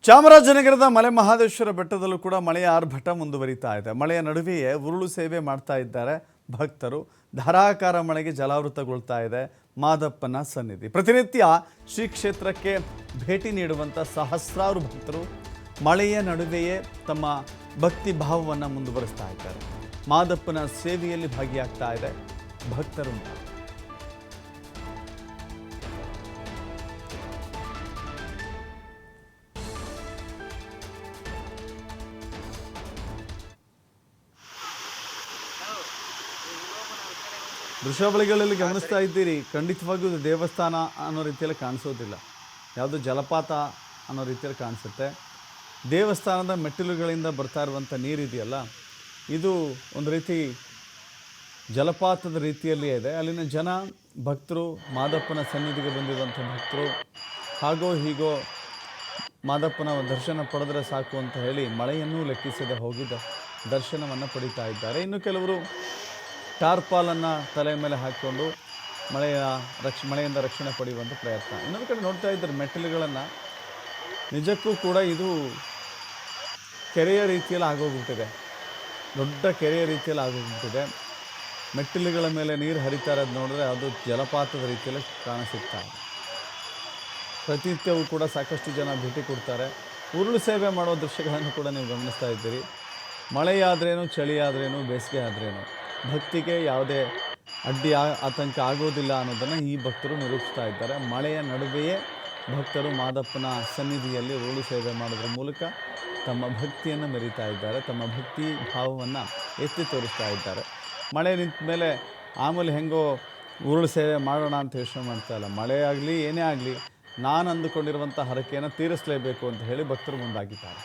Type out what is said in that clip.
ಚಾಮರಾಜನಗರದ ಮಲೆ ಮಹಾದೇಶ್ವರ ಬೆಟ್ಟದಲ್ಲೂ ಕೂಡ ಮಳೆಯ ಆರ್ಭಟ ಮುಂದುವರಿತಾ ಇದೆ. ಮಳೆಯ ನಡುವೆಯೇ ಉರುಳು ಸೇವೆ ಮಾಡ್ತಾ ಇದ್ದಾರೆ ಭಕ್ತರು. ಧಾರಾಕಾರ ಮಳೆಗೆ ಜಲಾವೃತಗೊಳ್ತಾ ಇದೆ ಮಾದಪ್ಪನ ಸನ್ನಿಧಿ. ಪ್ರತಿನಿತ್ಯ ಶ್ರೀ ಕ್ಷೇತ್ರಕ್ಕೆ ಭೇಟಿ ನೀಡುವಂಥ ಸಹಸ್ರಾರು ಭಕ್ತರು ಮಳೆಯ ನಡುವೆಯೇ ತಮ್ಮ ಭಕ್ತಿ ಭಾವವನ್ನು ಮುಂದುವರಿಸ್ತಾ ಇದ್ದಾರೆ. ಮಾದಪ್ಪನ ಸೇವೆಯಲ್ಲಿ ಭಾಗಿಯಾಗ್ತಾ ಇದೆ ಭಕ್ತರು. ದೃಶ್ಯಾವಳಿಗಳಲ್ಲಿ ಗಮನಿಸ್ತಾ ಇದ್ದೀರಿ, ಖಂಡಿತವಾಗಿಯೂ ಇದು ದೇವಸ್ಥಾನ ಅನ್ನೋ ರೀತಿಯಲ್ಲಿ ಕಾಣಿಸೋದಿಲ್ಲ, ಯಾವುದೋ ಜಲಪಾತ ಅನ್ನೋ ರೀತಿಯಲ್ಲಿ ಕಾಣಿಸುತ್ತೆ. ದೇವಸ್ಥಾನದ ಮೆಟ್ಟಿಲುಗಳಿಂದ ಬರ್ತಾ ಇರುವಂಥ ನೀರಿದೆಯಲ್ಲ, ಇದು ಒಂದು ರೀತಿ ಜಲಪಾತದ ರೀತಿಯಲ್ಲಿಯೇ ಇದೆ. ಅಲ್ಲಿನ ಜನ ಭಕ್ತರು ಮಾದಪ್ಪನ ಸನ್ನಿಧಿಗೆ ಬಂದಿರುವಂಥ ಭಕ್ತರು ಹಾಗೋ ಹೀಗೋ ಮಾದಪ್ಪನ ದರ್ಶನ ಪಡೆದರೆ ಸಾಕು ಅಂತ ಹೇಳಿ ಮಳೆಯನ್ನೂ ಲೆಕ್ಕಿಸದೆ ಹೋಗಿದ್ದ ದರ್ಶನವನ್ನು ಪಡಿತಾ ಇದ್ದಾರೆ. ಇನ್ನು ಕೆಲವರು ಟಾರ್ಪಾಲನ್ನು ತಲೆ ಮೇಲೆ ಹಾಕಿಕೊಂಡು ಮಳೆಯಿಂದ ರಕ್ಷಣೆ ಪಡೆಯುವಂಥ ಪ್ರಯತ್ನ. ಇನ್ನೊಂದು ಕಡೆ ನೋಡ್ತಾ ಇದ್ದಾರೆ ಮೆಟ್ಟಿಲುಗಳನ್ನು, ನಿಜಕ್ಕೂ ಕೂಡ ಇದು ಕೆರೆಯ ರೀತಿಯಲ್ಲಿ ಆಗೋಗ್ಬಿಟ್ಟಿದೆ, ದೊಡ್ಡ ಕೆರೆಯ ರೀತಿಯಲ್ಲಿ ಆಗೋಗ್ಬಿಟ್ಟಿದೆ. ಮೆಟ್ಟಿಲುಗಳ ಮೇಲೆ ನೀರು ಹರಿತಾ ಇರೋದು ನೋಡಿದ್ರೆ ಅದು ಜಲಪಾತದ ರೀತಿಯಲ್ಲಿ ಕಾಣಿಸುತ್ತಾ ಇದೆ. ಪ್ರತಿನಿತ್ಯವೂ ಕೂಡ ಸಾಕಷ್ಟು ಜನ ಭೇಟಿ ಕೊಡ್ತಾರೆ. ಉರುಳು ಸೇವೆ ಮಾಡುವ ದೃಶ್ಯಗಳನ್ನು ಕೂಡ ನೀವು ಗಮನಿಸ್ತಾ ಇದ್ದೀರಿ. ಮಳೆಯಾದ್ರೇನು, ಚಳಿ ಆದ್ರೇನು, ಬೇಸಿಗೆ ಆದ್ರೇನು ಭಕ್ತಿಗೆ ಯಾವುದೇ ಅಡ್ಡಿ ಆತಂಕ ಆಗೋದಿಲ್ಲ ಅನ್ನೋದನ್ನು ಈ ಭಕ್ತರು ನಿರೂಪಿಸ್ತಾ ಇದ್ದಾರೆ. ಮಳೆಯ ನಡುವೆಯೇ ಭಕ್ತರು ಮಾದಪ್ಪನ ಸನ್ನಿಧಿಯಲ್ಲಿ ಉರುಳು ಸೇವೆ ಮಾಡೋದ್ರ ಮೂಲಕ ತಮ್ಮ ಭಕ್ತಿಯನ್ನು ಮೆರೀತಾ ಇದ್ದಾರೆ, ತಮ್ಮ ಭಕ್ತಿ ಭಾವವನ್ನು ಎತ್ತಿ ತೋರಿಸ್ತಾ ಇದ್ದಾರೆ. ಮಳೆ ನಿಂತ ಮೇಲೆ ಆಮೇಲೆ ಹೆಂಗೋ ಉರುಳು ಸೇವೆ ಮಾಡೋಣ ಅಂತ ಯೋಚನೆ ಮಾಡ್ತಾ ಇಲ್ಲ. ಮಳೆ ಆಗಲಿ ಏನೇ ಆಗಲಿ ನಾನು ಅಂದುಕೊಂಡಿರುವಂಥ ಹರಕೆಯನ್ನು ತೀರಿಸಲೇಬೇಕು ಅಂತ ಹೇಳಿ ಭಕ್ತರು ಮುಂದಾಗಿದ್ದಾರೆ.